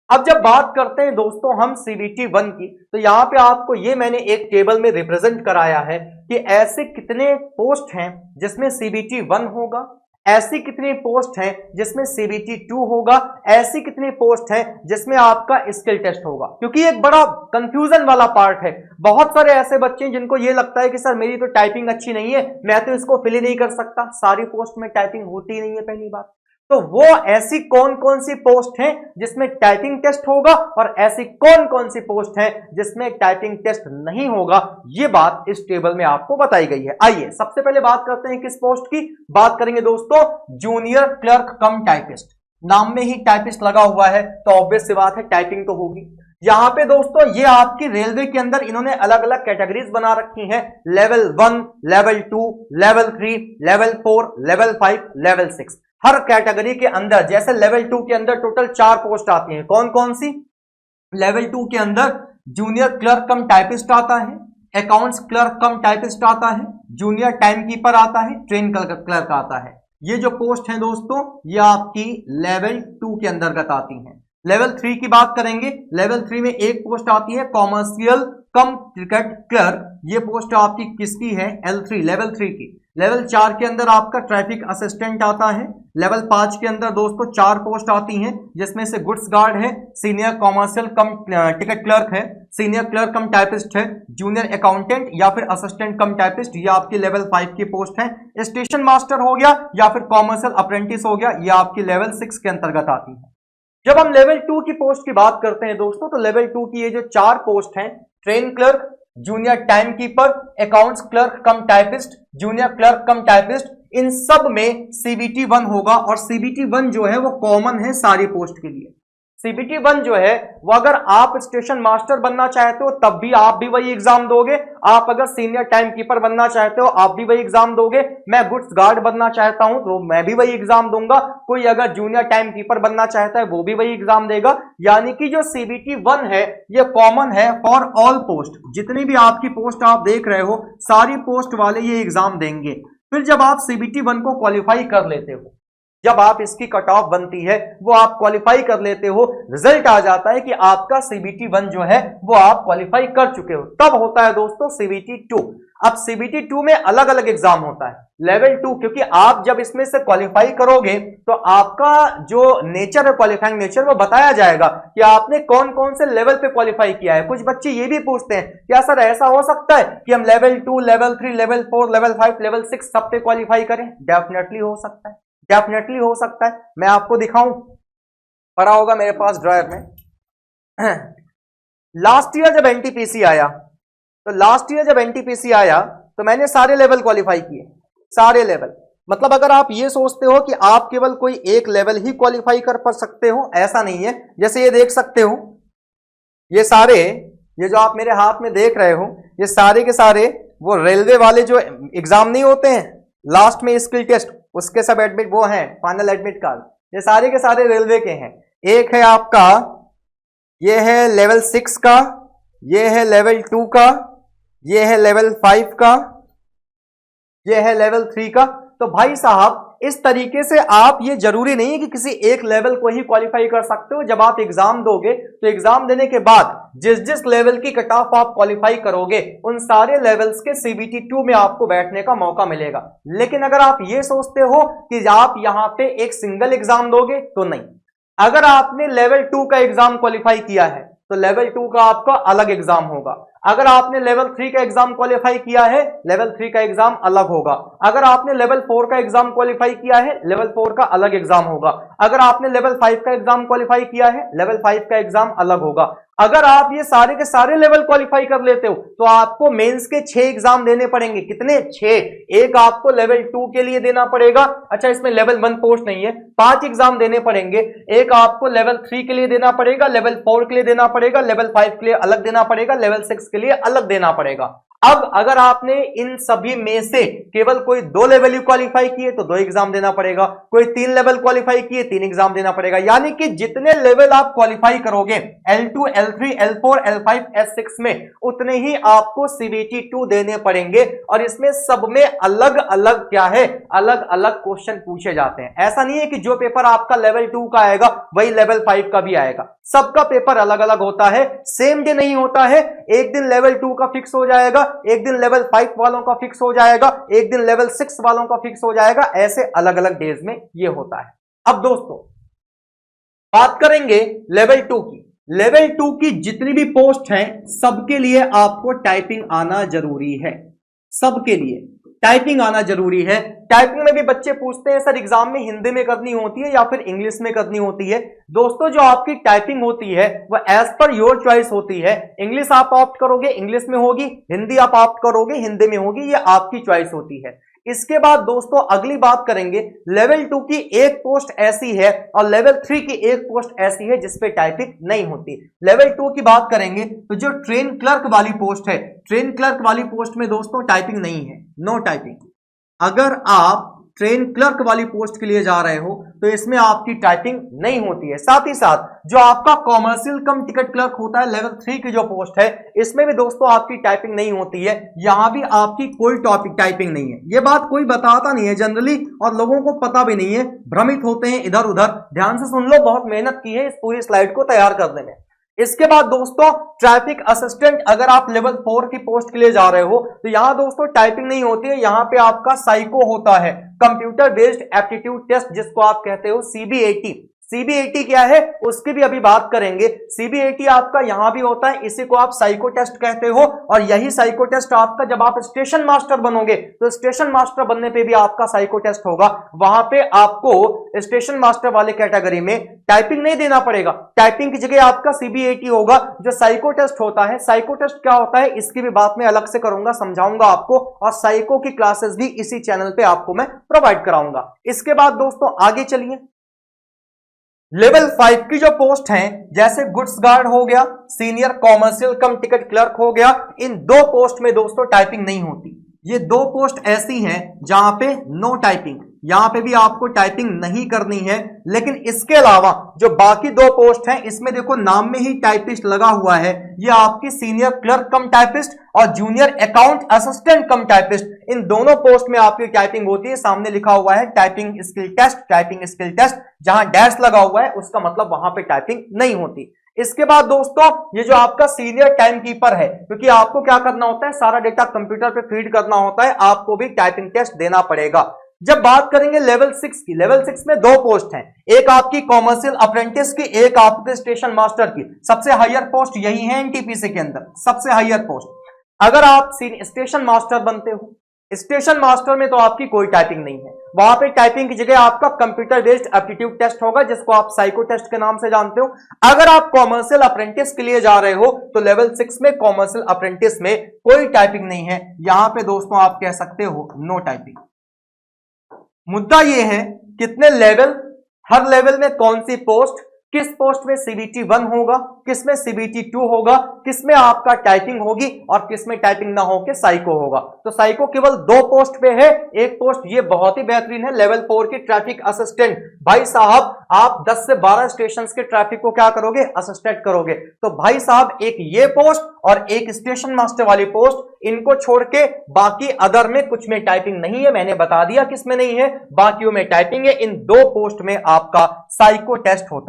अब जब बात करते हैं दोस्तों हम सीबीटी 1 की, तो यहां पे आपको ये मैंने एक टेबल में रिप्रेजेंट कराया है कि ऐसे कितने पोस्ट हैं जिसमें सीबीटी 1 होगा, ऐसी कितनी पोस्ट हैं जिसमें सीबीटी 2 होगा, ऐसी कितनी पोस्ट हैं जिसमें आपका स्किल टेस्ट होगा। क्योंकि एक बड़ा कंफ्यूजन वाला पार्ट है। बहुत सारे ऐसे बच्चे हैं जिनको ये लगता है कि सर मेरी तो टाइपिंग अच्छी नहीं है, मैं तो इसको फिल ही नहीं कर सकता, सारी पोस्ट में टाइपिंग होती ही नहीं है पहली बात। तो वो ऐसी कौन कौन सी पोस्ट हैं जिसमें टाइपिंग टेस्ट होगा और ऐसी कौन कौन सी पोस्ट हैं जिसमें टाइपिंग टेस्ट नहीं होगा, ये बात इस टेबल में आपको बताई गई है। आइए सबसे पहले बात करते हैं किस पोस्ट की। बात करेंगे दोस्तों जूनियर क्लर्क कम टाइपिस्ट। नाम में ही टाइपिस्ट लगा हुआ है तो ऑब्वियस सी बात है टाइपिंग तो होगी। यहां पे दोस्तों ये आपकी रेलवे के अंदर इन्होंने अलग अलग कैटेगरीज बना रखी हैं, level 1, level 2, level 3, level 4, level 5, level 6। हर कैटेगरी के अंदर जैसे लेवल 2 के अंदर टोटल 4 पोस्ट आती हैं। कौन कौन सी? लेवल 2 के अंदर जूनियर क्लर्क कम टाइपिस्ट आता है, अकाउंट्स क्लर्क कम टाइपिस्ट आता है, जूनियर टाइम कीपर आता है, ट्रेन क्लर्क आता है। ये जो पोस्ट है दोस्तों ये आपकी लेवल 2 के अंतर्गत आती हैं। लेवल 3 की बात करेंगे, लेवल 3 में एक पोस्ट आती है कॉमर्शियल कम टिकट क्लर्क। ये पोस्ट आपकी किसकी है? L3 लेवल 3 की। लेवल 4 के अंदर आपका ट्रैफिक असिस्टेंट आता है। लेवल 5 के अंदर दोस्तों 4 पोस्ट आती हैं जिसमें से गुड्स गार्ड है, सीनियर कॉमर्शियल कम टिकट क्लर्क है, सीनियर क्लर्क कम टाइपिस्ट है, जूनियर अकाउंटेंट या फिर असिस्टेंट कम टाइपिस्ट, ये आपकी लेवल 5 की पोस्ट है। स्टेशन मास्टर हो गया या फिर कॉमर्शियल अप्रेंटिस हो गया, ये आपकी लेवल 6 के अंतर्गत आती है। जब हम लेवल 2 की पोस्ट की बात करते हैं दोस्तों तो लेवल 2 की ये जो 4 पोस्ट हैं, train clerk, junior time keeper, accounts clerk cum typist, junior clerk cum typist, इन सब में सीबीटी 1 होगा। और सीबीटी 1 जो है वो कॉमन है सारी पोस्ट के लिए। सीबीटी 1 जो है वो अगर आप स्टेशन मास्टर बनना चाहते हो तब भी आप भी वही एग्जाम दोगे, आप अगर सीनियर टाइम कीपर बनना चाहते हो आप भी वही एग्जाम दोगे, मैं गुड्स गार्ड बनना चाहता हूं तो मैं भी वही एग्जाम दूंगा, कोई अगर जूनियर टाइम कीपर बनना चाहता है वो भी वही एग्जाम देगा। यानी कि जो सीबीटी 1 है ये कॉमन है फॉर ऑल पोस्ट। जितनी भी आपकी पोस्ट आप देख रहे हो सारी पोस्ट वाले ये एग्जाम देंगे। फिर जब आप सीबीटी 1 को क्वालिफाई कर लेते हो, जब आप इसकी कट ऑफ बनती है वो आप क्वालिफाई कर लेते हो, रिजल्ट आ जाता है कि आपका सीबीटी 1 जो है वो आप क्वालिफाई कर चुके हो, तब होता है दोस्तों सीबीटी 2। अब सीबीटी 2 में अलग अलग एग्जाम होता है। लेवल 2 क्योंकि आप जब इसमें से क्वालिफाई करोगे तो आपका जो नेचर है, क्वालिफाइंग नेचर, वो बताया जाएगा कि आपने कौन कौन से लेवल पे क्वालिफाई किया है। कुछ बच्चे ये भी पूछते हैं क्या सर ऐसा हो सकता है कि हम level 2, level 3, level 4, level 5, level 6 सब पे क्वालिफाई करें? डेफिनेटली हो सकता है, डेफिनेटली हो सकता है। मैं आपको दिखाऊं, पड़ा होगा मेरे पास ड्रायर में। लास्ट ईयर जब एनटीपीसी आया तो मैंने सारे लेवल क्वालिफाई किए, सारे लेवल। मतलब अगर आप ये सोचते हो कि आप केवल कोई एक लेवल ही क्वालिफाई कर पा सकते हो, ऐसा नहीं है। जैसे ये देख सकते हो, ये सारे, ये जो आप मेरे हाथ में देख रहे हो, ये सारे के सारे वो रेलवे वाले जो एग्जाम नहीं होते हैं लास्ट में स्किल टेस्ट, उसके सब एडमिट वो हैं, फाइनल एडमिट कार्ड, ये सारे के सारे रेलवे के हैं। एक है आपका, ये है लेवल 6 का, ये है लेवल 2 का, ये है लेवल 5 का, ये है लेवल 3 का। तो भाई साहब इस तरीके से आप, ये जरूरी नहीं है कि किसी एक लेवल को ही क्वालिफाई कर सकते हो। जब आप एग्जाम दोगे तो एग्जाम देने के बाद जिस जिस लेवल की कट ऑफ आप क्वालिफाई करोगे उन सारे लेवल्स के सीबीटी 2 में आपको बैठने का मौका मिलेगा। लेकिन अगर आप ये सोचते हो कि आप यहां पे एक सिंगल एग्जाम दोगे तो नहीं। अगर आपने लेवल 2 का एग्जाम क्वालिफाई किया है तो लेवल 2 का आपका अलग एग्जाम होगा। अगर आपने लेवल 3 का एग्जाम क्वालिफाई किया है, लेवल 3 का एग्जाम अलग होगा। अगर आपने लेवल 4 का एग्जाम क्वालिफाई किया है, लेवल 4 का अलग एग्जाम होगा। अगर आपने लेवल 5 का एग्जाम क्वालिफाई किया है, लेवल 5 का एग्जाम अलग होगा। अगर आप ये सारे के सारे लेवल क्वालिफाई कर लेते हो तो आपको मेंस के 6 एग्जाम देने पड़ेंगे। कितने? 6। एक आपको लेवल 2 के लिए देना पड़ेगा, अच्छा इसमें लेवल 1 पोस्ट नहीं है, 5 एग्जाम देने पड़ेंगे। एक आपको लेवल 3 के लिए देना पड़ेगा, लेवल 4 के लिए देना पड़ेगा, लेवल 5 के लिए अलग देना पड़ेगा, लेवल 6 के लिए अलग देना पड़ेगा। अब अगर आपने इन सभी में से केवल कोई 2 लेवल ही क्वालिफाई किए तो 2 एग्जाम देना पड़ेगा, कोई 3 लेवल क्वालिफाई किए 3 एग्जाम देना पड़ेगा। यानी कि जितने लेवल आप क्वालिफाई करोगे L2, L3, L4, L5, S6 में, उतने ही आपको CBT 2 देने पड़ेंगे। और इसमें सब में अलग अलग क्या है, अलग अलग क्वेश्चन पूछे जाते हैं। ऐसा नहीं है कि जो पेपर आपका लेवल 2 का आएगा वही लेवल 5 का भी आएगा, सबका पेपर अलग अलग होता है, सेम डे नहीं होता है। एक दिन लेवल 2 का फिक्स हो जाएगा, एक दिन लेवल 5 वालों का फिक्स हो जाएगा, एक दिन लेवल 6 वालों का फिक्स हो जाएगा, ऐसे अलग अलग डेज में ये होता है। अब दोस्तों बात करेंगे लेवल 2 की। लेवल 2 की जितनी भी पोस्ट हैं सबके लिए आपको टाइपिंग आना जरूरी है, सबके लिए टाइपिंग आना जरूरी है। टाइपिंग में भी बच्चे पूछते हैं सर एग्जाम में हिंदी में करनी होती है या फिर इंग्लिश में करनी होती है। दोस्तों जो आपकी टाइपिंग होती है वह एज पर योर चॉइस होती है। इंग्लिश आप ऑप्ट करोगे इंग्लिश में होगी, हिंदी आप ऑप्ट करोगे हिंदी में होगी, ये आपकी चॉइस होती है। इसके बाद दोस्तों अगली बात करेंगे, लेवल 2 की एक पोस्ट ऐसी है और लेवल 3 की एक पोस्ट ऐसी है जिसपे टाइपिंग नहीं होती। लेवल 2 की बात करेंगे तो जो ट्रेन क्लर्क वाली पोस्ट है, ट्रेन क्लर्क वाली पोस्ट में दोस्तों टाइपिंग नहीं है, नो टाइपिंग। अगर आप ट्रेन क्लर्क वाली पोस्ट के लिए जा रहे हो तो इसमें आपकी टाइपिंग नहीं होती है। साथ ही साथ जो आपका कॉमर्शियल कम टिकट क्लर्क होता है लेवल 3 की जो पोस्ट है, इसमें भी दोस्तों आपकी टाइपिंग नहीं होती है, यहां भी आपकी कोई टॉपिक टाइपिंग नहीं है। ये बात कोई बताता नहीं है जनरली और लोगों को पता भी नहीं है, भ्रमित होते हैं इधर उधर। ध्यान से सुन लो, बहुत मेहनत की है इस पूरी स्लाइड को तैयार करने में। इसके बाद दोस्तों ट्रैफिक असिस्टेंट, अगर आप लेवल 4 की पोस्ट के लिए जा रहे हो तो यहां दोस्तों टाइपिंग नहीं होती है, यहां पे आपका साइको होता है, कंप्यूटर बेस्ड एप्टीट्यूड टेस्ट, जिसको आप कहते हो CBAT। CBAT क्या है उसकी भी अभी बात करेंगे। CBAT आपका यहां भी होता है, इसी को आप साइको टेस्ट कहते हो। और यही साइको टेस्ट आपका जब आप स्टेशन मास्टर बनोगे तो स्टेशन मास्टर बनने पे भी आपका साइको टेस्ट होगा, वहां पे आपको स्टेशन मास्टर वाले कैटेगरी में टाइपिंग नहीं देना पड़ेगा, टाइपिंग की जगह आपका CBAT होगा जो साइको टेस्ट होता है। साइको टेस्ट क्या होता है इसकी भी बात मैं अलग से करूंगा, समझाऊंगा आपको, और साइको की क्लासेस भी इसी चैनल पे आपको मैं प्रोवाइड कराऊंगा। इसके बाद दोस्तों आगे चलिए, लेवल 5 की जो पोस्ट हैं जैसे गुड्स गार्ड हो गया, सीनियर कॉमर्शियल कम टिकट क्लर्क हो गया, इन 2 पोस्ट में दोस्तों टाइपिंग नहीं होती। ये 2 पोस्ट ऐसी हैं जहां पे नो टाइपिंग, यहां पे भी आपको टाइपिंग नहीं करनी है। लेकिन इसके अलावा जो बाकी 2 पोस्ट हैं इसमें देखो नाम में ही टाइपिस्ट लगा हुआ है, ये आपकी सीनियर क्लर्क कम टाइपिस्ट और junior account assistant cum typist, इन दोनों पोस्ट में आपकी टाइपिंग होती है। सामने लिखा हुआ है typing skill test, typing skill test, जहां डैश लगा हुआ है उसका मतलब वहां पे टाइपिंग नहीं होती। इसके बाद दोस्तों ये जो आपका सीनियर टाइम कीपर है, क्योंकि आपको क्या करना होता है, सारा डेटा कंप्यूटर पे फीड करना होता है, आपको भी टाइपिंग टेस्ट देना पड़ेगा। जब बात करेंगे लेवल 6 की, लेवल 6 में 2 पोस्ट हैं, एक आपकी कॉमर्शियल अप्रेंटिस की, एक आपके स्टेशन मास्टर की। सबसे हायर पोस्ट यही है एनटीपीसी के अंदर, सबसे हायर पोस्ट। अगर आप स्टेशन मास्टर बनते हो, स्टेशन मास्टर में तो आपकी कोई टाइपिंग नहीं है, वहां पे टाइपिंग की जगह आपका कंप्यूटर बेस्ड एप्टीट्यूड टेस्ट होगा जिसको आप साइको टेस्ट के नाम से जानते हो। अगर आप कॉमर्शियल अप्रेंटिस के लिए जा रहे हो तो लेवल 6 में कॉमर्शियल अप्रेंटिस में कोई टाइपिंग नहीं है, यहां पे दोस्तों आप कह सकते हो नो टाइपिंग। मुद्दा यह है कितने लेवल, हर लेवल में कौन सी पोस्ट, किस पोस्ट में CBT 1 होगा, किस में CBT 2 होगा, किस में आपका टाइपिंग होगी और किस में टाइपिंग ना होकर साइको होगा। तो साइको केवल 2 पोस्ट पे है, एक पोस्ट ये बहुत ही बेहतरीन है लेवल 4 की ट्रैफिक असिस्टेंट। भाई साहब आप 10 से 12 स्टेशन के ट्रैफिक को क्या करोगे, असिस्टेंट करोगे। तो भाई साहब एक ये पोस्ट और एक स्टेशन मास्टर वाली पोस्ट, इनको छोड़ के बाकी अदर में कुछ में टाइपिंग नहीं है, मैंने बता दिया किस में नहीं है, बाकियों में टाइपिंग है। इन 2 पोस्ट में आपका साइको टेस्ट होता है।